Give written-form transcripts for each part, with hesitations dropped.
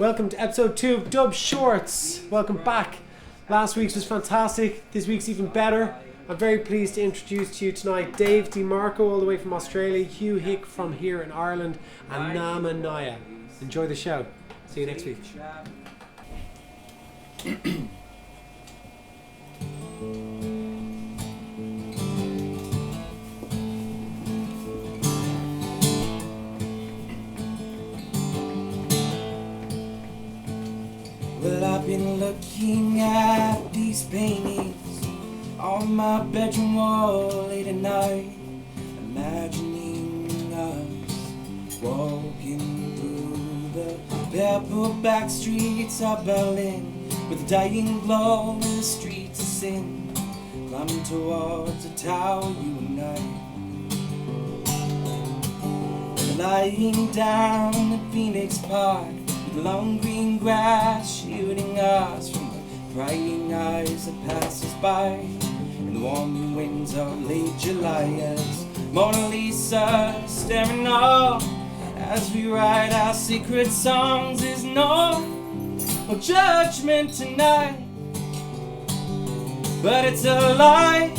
Welcome to episode 2 of Dubshorts. Welcome back. Last week's was fantastic. This week's even better. I'm very pleased to introduce to you tonight Dave DeMarco all the way from Australia, Hugh Hick from here in Ireland, and Naya. Enjoy the show. See you next week. Well, I've been looking at these paintings on my bedroom wall late at night, imagining us walking through the pepperback streets of Berlin, with the dying glow in the streets of sin, climbing towards the tower, you and I, lying down in Phoenix Park, the long green grass shielding us from the prying eyes that pass us by, and the warm winds of late July as Mona Lisa staring off as we write our secret songs. There's no judgment tonight, but it's a lie.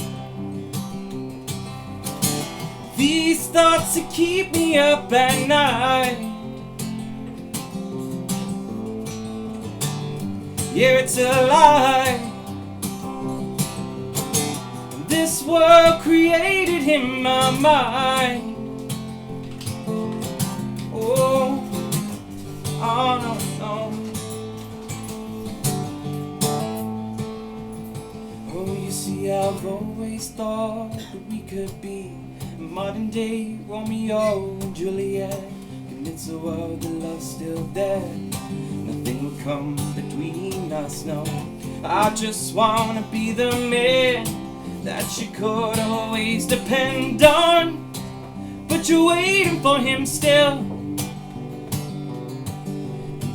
These thoughts that keep me up at night. Yeah, it's a lie. This world created in my mind. Oh, no, no. Oh, you see, I've always thought that we could be modern day Romeo and Juliet, convince the world that love's still there. Nothing will come between us, no. I just wanna be the man that you could always depend on, but you're waiting for him still.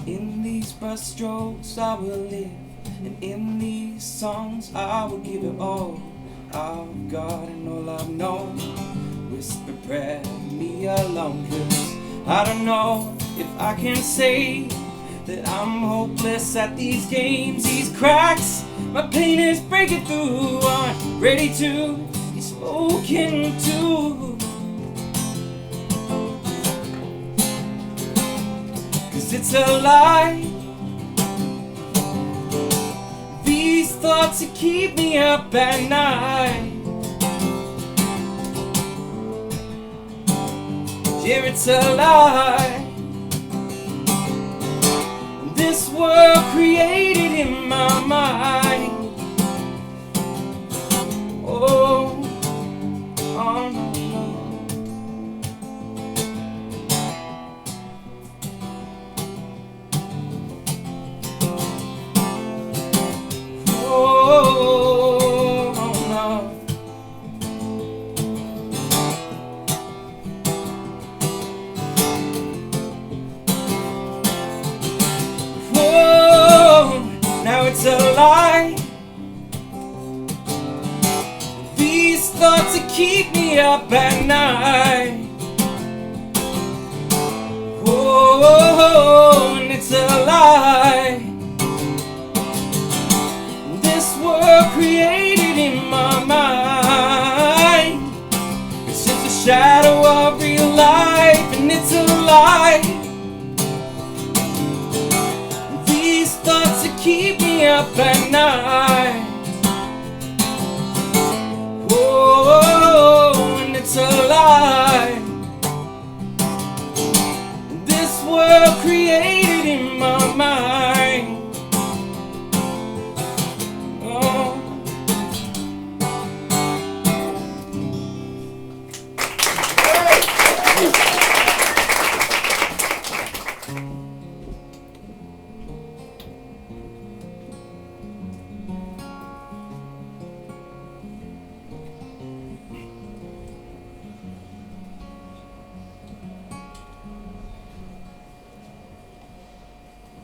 In these brushstrokes I will live, and in these songs I will give it all I've got and all I've known. Whisper prayer to me alone, 'cause I don't know if I can say that I'm hopeless at these games, these cracks my pain is breaking through, I'm ready to be spoken to. 'Cause it's a lie. These thoughts that keep me up at night. Yeah, it's a lie. This world created in my mind. Oh, no. Oh, no. Now it's a lie. These thoughts that keep me up at night. Oh, and it's a lie. This world created in my mind. It's just a shadow of real life, and it's a lie. These thoughts that keep me up at night. Oh, and it's a lie. This world created in my mind. Oh.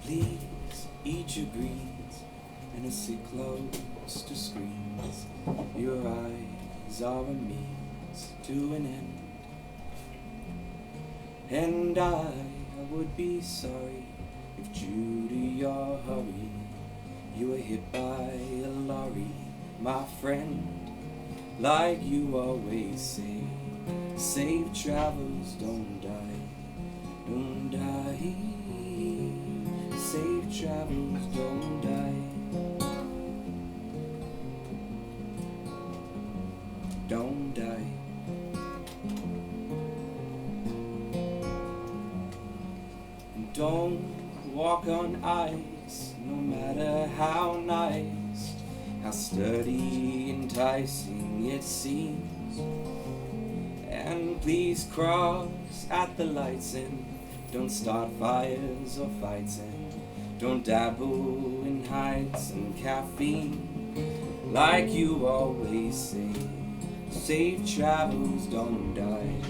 Please eat your greens and sit close to screens. Your eyes are a means to an end, and I would be sorry if due to your hurry you were hit by a lorry, my friend, like you always say, safe travels, don't die, don't die. Safe travels, don't die, don't die. And don't walk on ice, no matter how nice, how sturdy, enticing it seems. And please cross at the lights and don't start fires or fights, and don't dabble in heights and caffeine, like you always say. Safe travels, don't die,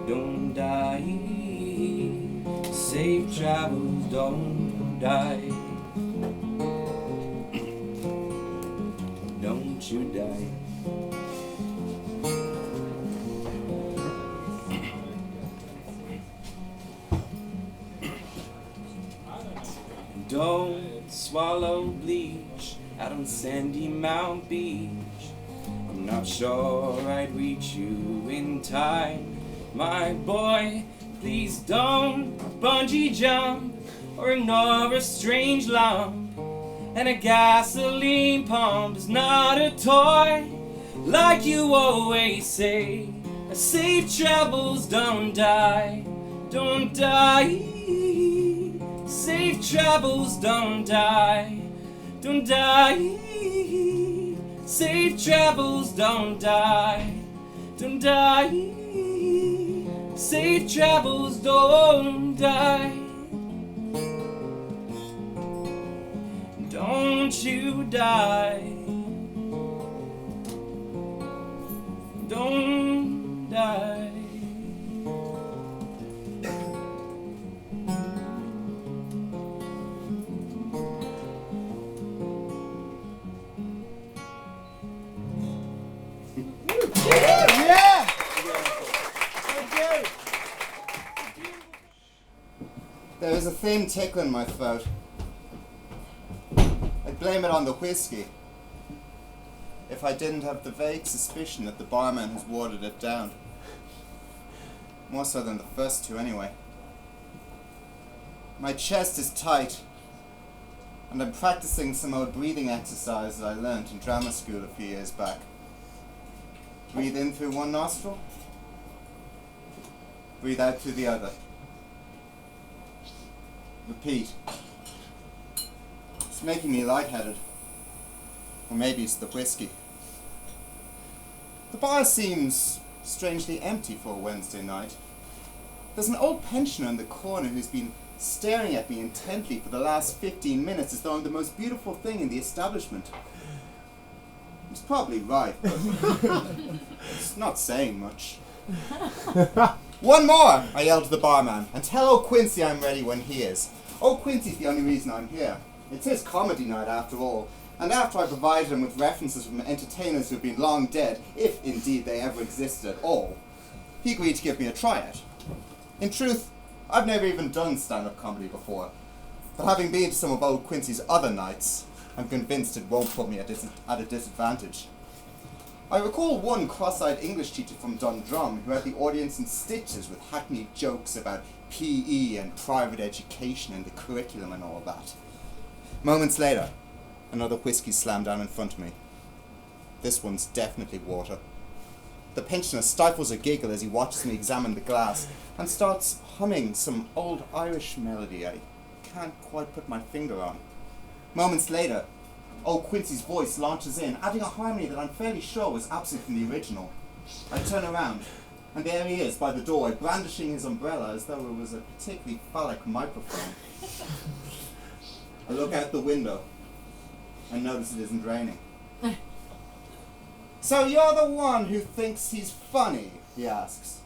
don't die. Safe travels, don't die. Don't you die. Don't swallow bleach out on sandy Mount Beach. I'm not sure I'd reach you in time, my boy. Please don't bungee jump or ignore a strange lump. And a gasoline pump is not a toy, like you always say. Safe travels, don't die, don't die. Safe travels, don't die, don't die. Safe travels, don't die, don't die. Safe travels, don't die. Don't you die, don't die. Yeah! Thank you. There is a thin tickle in my throat. I blame it on the whiskey. If I didn't have the vague suspicion that the barman has watered it down. More so than the first two, anyway. My chest is tight, and I'm practicing some old breathing exercise that I learned in drama school a few years back. Breathe in through one nostril, breathe out through the other. Repeat. It's making me lightheaded. Or maybe it's the whiskey. The bar seems strangely empty for a Wednesday night. There's an old pensioner in the corner who's been staring at me intently for the last 15 minutes as though I'm the most beautiful thing in the establishment. He's probably right, but it's not saying much. One more, I yelled to the barman, and tell old Quincy I'm ready when he is. Old Quincy's the only reason I'm here. It's his comedy night after all, and after I provided him with references from entertainers who've been long dead, if indeed they ever existed at all, he agreed to give me a tryout. In truth, I've never even done stand-up comedy before, but having been to some of old Quincy's other nights, I'm convinced it won't put me at a disadvantage. I recall one cross-eyed English teacher from Dundrum who had the audience in stitches with hackneyed jokes about PE and private education and the curriculum and all that. Moments later, another whiskey slammed down in front of me. This one's definitely water. The pensioner stifles a giggle as he watches me examine the glass and starts humming some old Irish melody I can't quite put my finger on. Moments later, old Quincy's voice launches in, adding a harmony that I'm fairly sure was absent from the original. I turn around, and there he is by the door, brandishing his umbrella as though it was a particularly phallic microphone. I look out the window and notice it isn't raining. So you're the one who thinks he's funny, he asks.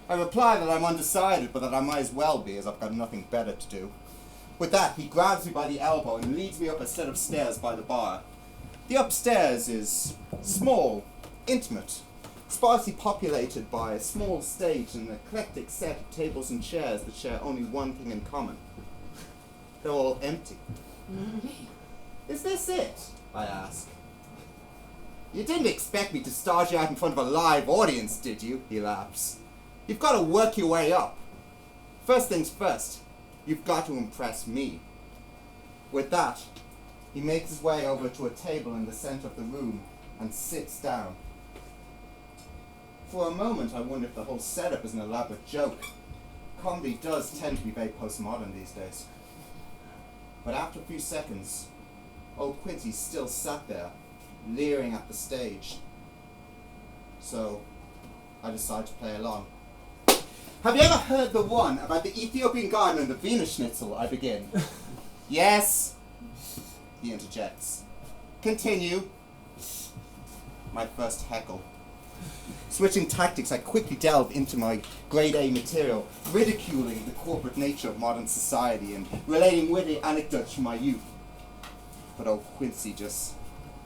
I reply that I'm undecided, but that I might as well be, as I've got nothing better to do. With that, he grabs me by the elbow and leads me up a set of stairs by the bar. The upstairs is small, intimate, sparsely populated by a small stage and an eclectic set of tables and chairs that share only one thing in common: They're all empty. Is this it? I ask. You didn't expect me to start you out in front of a live audience, did you? He laughs. You've got to work your way up. First things first, you've got to impress me. With that, he makes his way over to a table in the center of the room and sits down. For a moment, I wonder if the whole setup is an elaborate joke. Comedy does tend to be very postmodern these days. But after a few seconds, old Quincy still sat there, leering at the stage. So, I decide to play along. Have you ever heard the one about the Ethiopian garden and the Venus Schnitzel? I begin. Yes, he interjects. Continue. My first heckle. Switching tactics, I quickly delve into my grade A material, ridiculing the corporate nature of modern society and relating witty anecdotes from my youth. But old Quincy just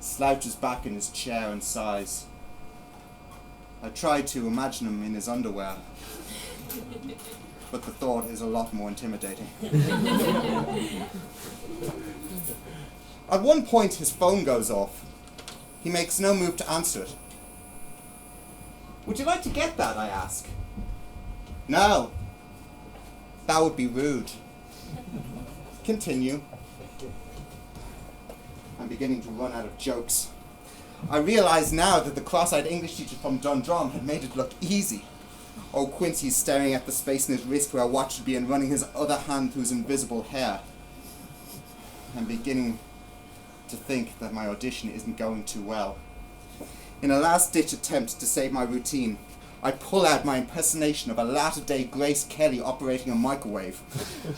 slouches back in his chair and sighs. I try to imagine him in his underwear, but the thought is a lot more intimidating. At one point, his phone goes off. He makes no move to answer it. Would you like to get that? I ask. No. That would be rude. Continue. I'm beginning to run out of jokes. I realize now that the cross-eyed English teacher from Dundrum had made it look easy. Old Quincy's staring at the space in his wrist where a watch should be and running his other hand through his invisible hair. I'm beginning to think that my audition isn't going too well. In a last-ditch attempt to save my routine, I pull out my impersonation of a latter-day Grace Kelly operating a microwave.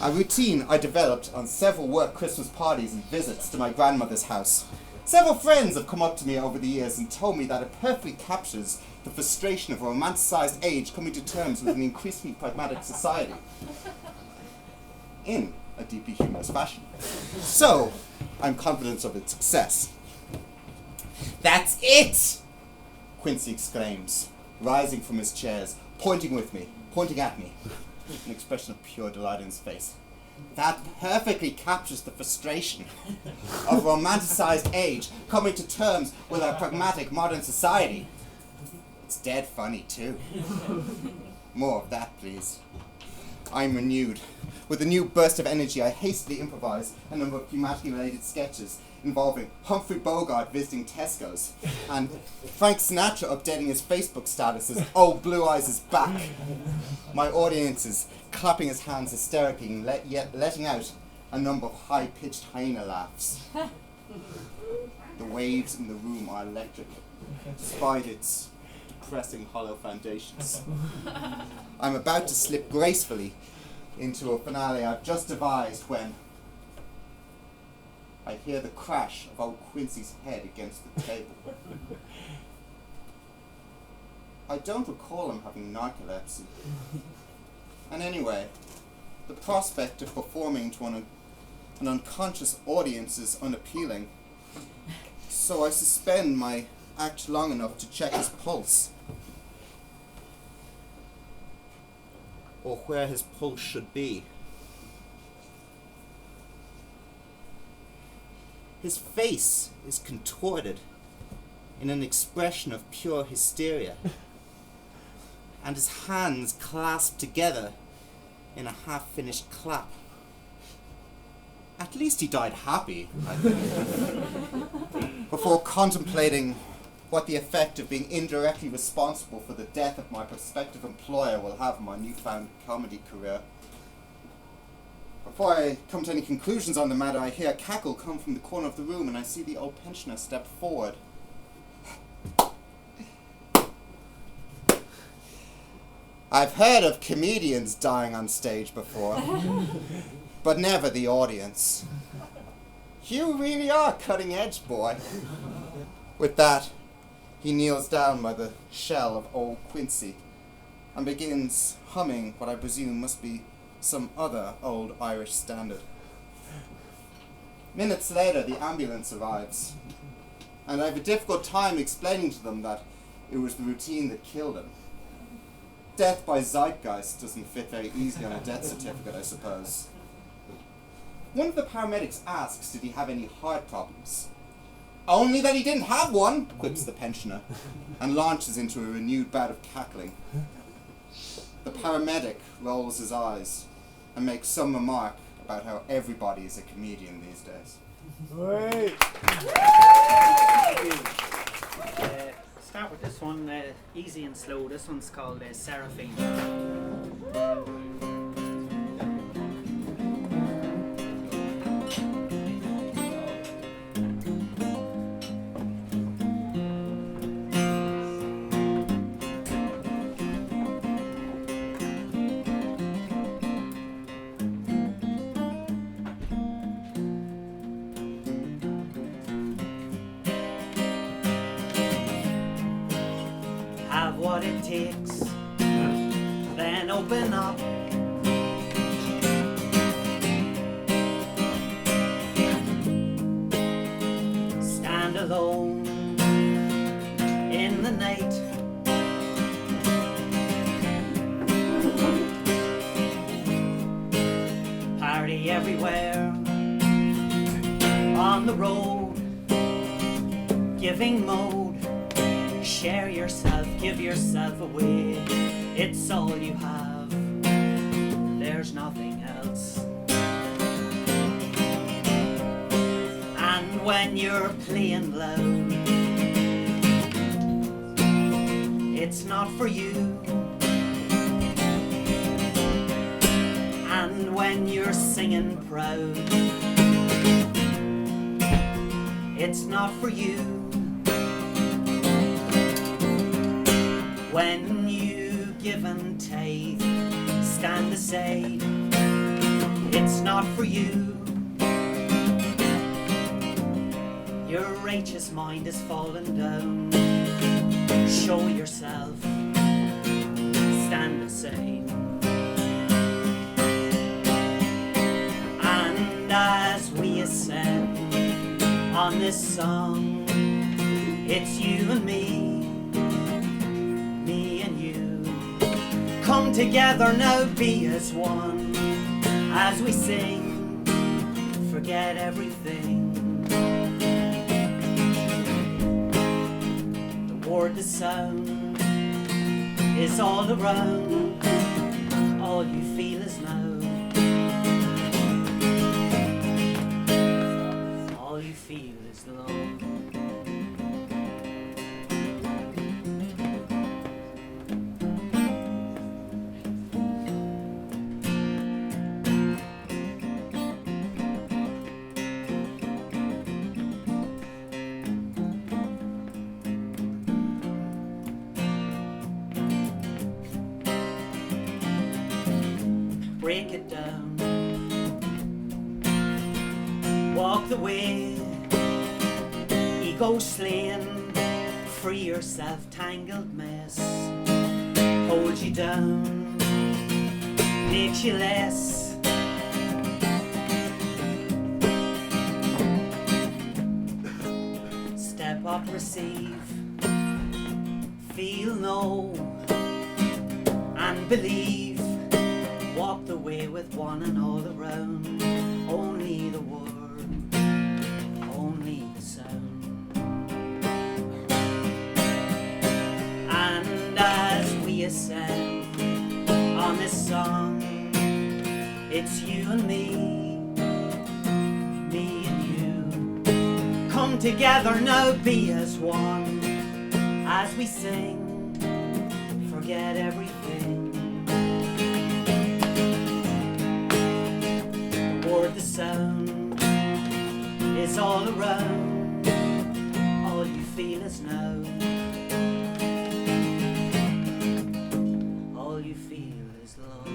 A routine I developed on several work Christmas parties and visits to my grandmother's house. Several friends have come up to me over the years and told me that it perfectly captures the frustration of a romanticized age coming to terms with an increasingly pragmatic society. In a deeply humorous fashion. So, I'm confident of its success. That's it! Quincy exclaims, rising from his chairs, pointing at me, an expression of pure delight in his face. That perfectly captures the frustration of romanticized age coming to terms with our pragmatic modern society. It's dead funny, too. More of that, please. I'm renewed. With a new burst of energy, I hastily improvise a number of humanity-related sketches involving Humphrey Bogart visiting Tesco's and Frank Sinatra updating his Facebook status as Old Blue Eyes is back. My audience is clapping his hands hysterically and yet letting out a number of high-pitched hyena laughs. The waves in the room are electric, despite its depressing hollow foundations. I'm about to slip gracefully into a finale I've just devised when I hear the crash of old Quincy's head against the table. I don't recall him having narcolepsy. And anyway, the prospect of performing to an unconscious audience is unappealing. So I suspend my act long enough to check his pulse. Or where his pulse should be. His face is contorted in an expression of pure hysteria, and his hands clasped together in a half-finished clap. At least he died happy, I think, before contemplating what the effect of being indirectly responsible for the death of my prospective employer will have on my newfound comedy career. Before I come to any conclusions on the matter, I hear a cackle come from the corner of the room and I see the old pensioner step forward. I've heard of comedians dying on stage before, but never the audience. You really are cutting edge, boy. With that, he kneels down by the shell of old Quincy and begins humming what I presume must be some other old Irish standard. Minutes later, the ambulance arrives, and I have a difficult time explaining to them that it was the routine that killed him. Death by zeitgeist doesn't fit very easily on a death certificate, I suppose. One of the paramedics asks did he have any heart problems. Only that he didn't have one, quips the pensioner, and launches into a renewed bout of cackling. The paramedic rolls his eyes and makes some remark about how everybody is a comedian these days. Start with this one, easy and slow. This one's called Seraphine. Have what it takes, then open up. Stand alone in the night. Party everywhere on the road, giving mode. Share yourself, give yourself away. It's all you have, there's nothing else. And when you're playing loud, it's not for you. And when you're singing proud, it's not for you. When you give and take, stand aside, it's not for you. Your righteous mind is falling down. Show yourself, stand aside. And as we ascend on this song, it's you and me. Come together now, be as one. As we sing, forget everything. The word, the sound is all around. All you feel is now. All you feel is love. Break it down, walk the way, ego slaying, free yourself, tangled mess, holds you down, makes you less. Step up, receive, feel, know, and believe. Walk the way with one and all around. Only the word, only the sound. And as we ascend on this song, it's you and me and you. Come together now, be as one. As we sing, forget everything. The sound is all around. All you feel is now. All you feel is love.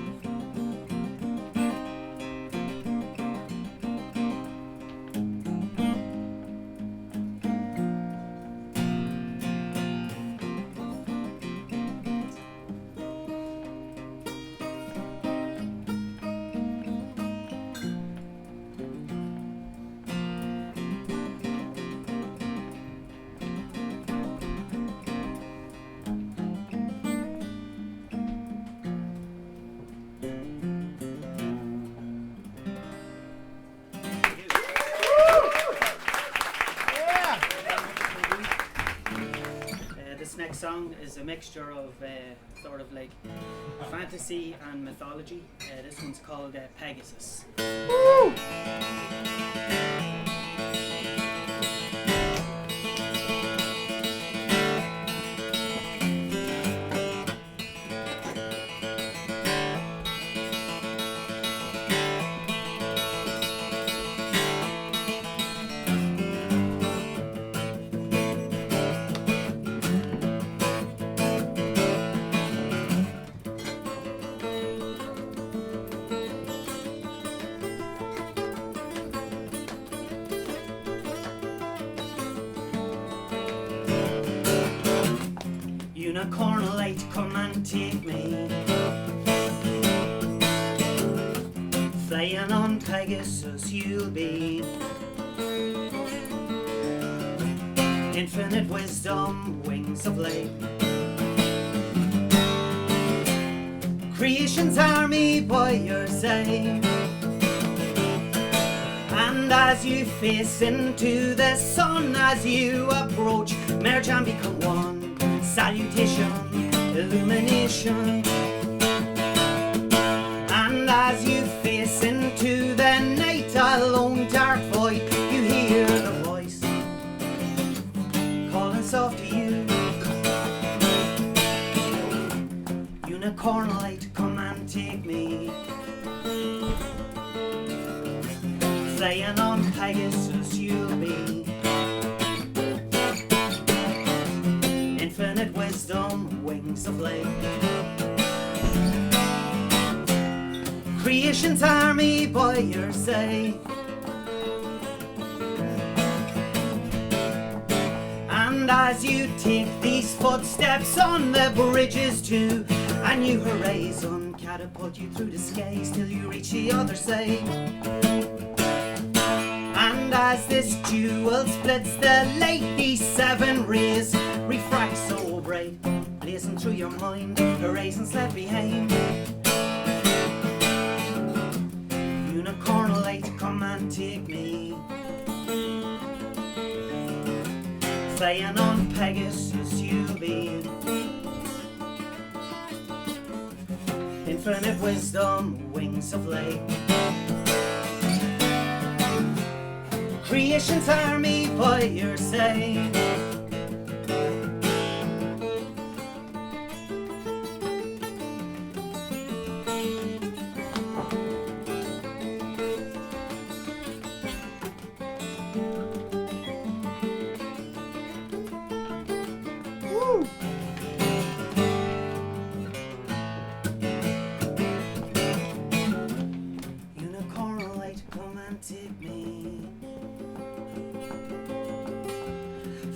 a mixture of sort of like fantasy and mythology. This one's called Pegasus. Woo! Unicorn light, come and take me, flying on Pegasus you'll be. Infinite wisdom, wings of light, creation's army by your side. And as you face into the sun, as you approach, merge and become one. Salutation, illumination. And as you face into the night, a lone dark void, you hear the voice calling soft to you. Unicorn light, come and take me, flying on Pegasus you'll be. Infinite wisdom, wings of light, creation's army by your side. And as you take these footsteps on the bridges to a new horizon, catapult you through the skies till you reach the other side. And as this jewel splits the light, these 7 rays refract so bright, blazing through your mind, horizons left behind. Unicorn light, come and take me, flying on Pegasus you'll be. Infinite wisdom, wings of light, creation's army by your side. Woo! Unicorn light, come and take me,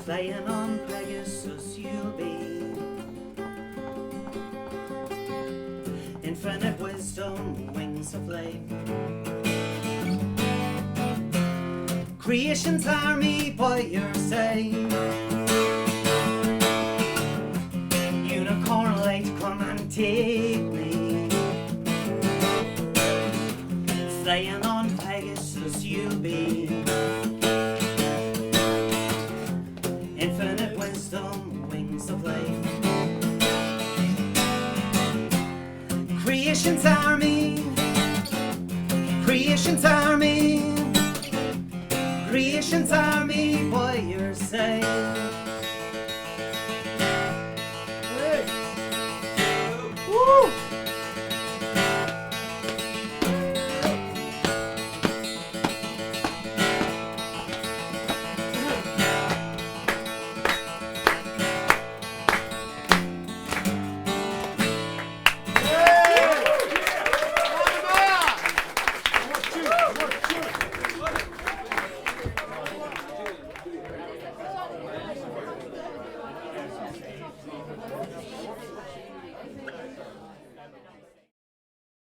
flying on Pegasus you'll be. Infinite wisdom, wings of light, creation's army by your side. Unicorn light, come and take me, flying on Pegasus you'll be. Infinite wisdom, wings of light, creation's army, creation's army, creation's army by your side.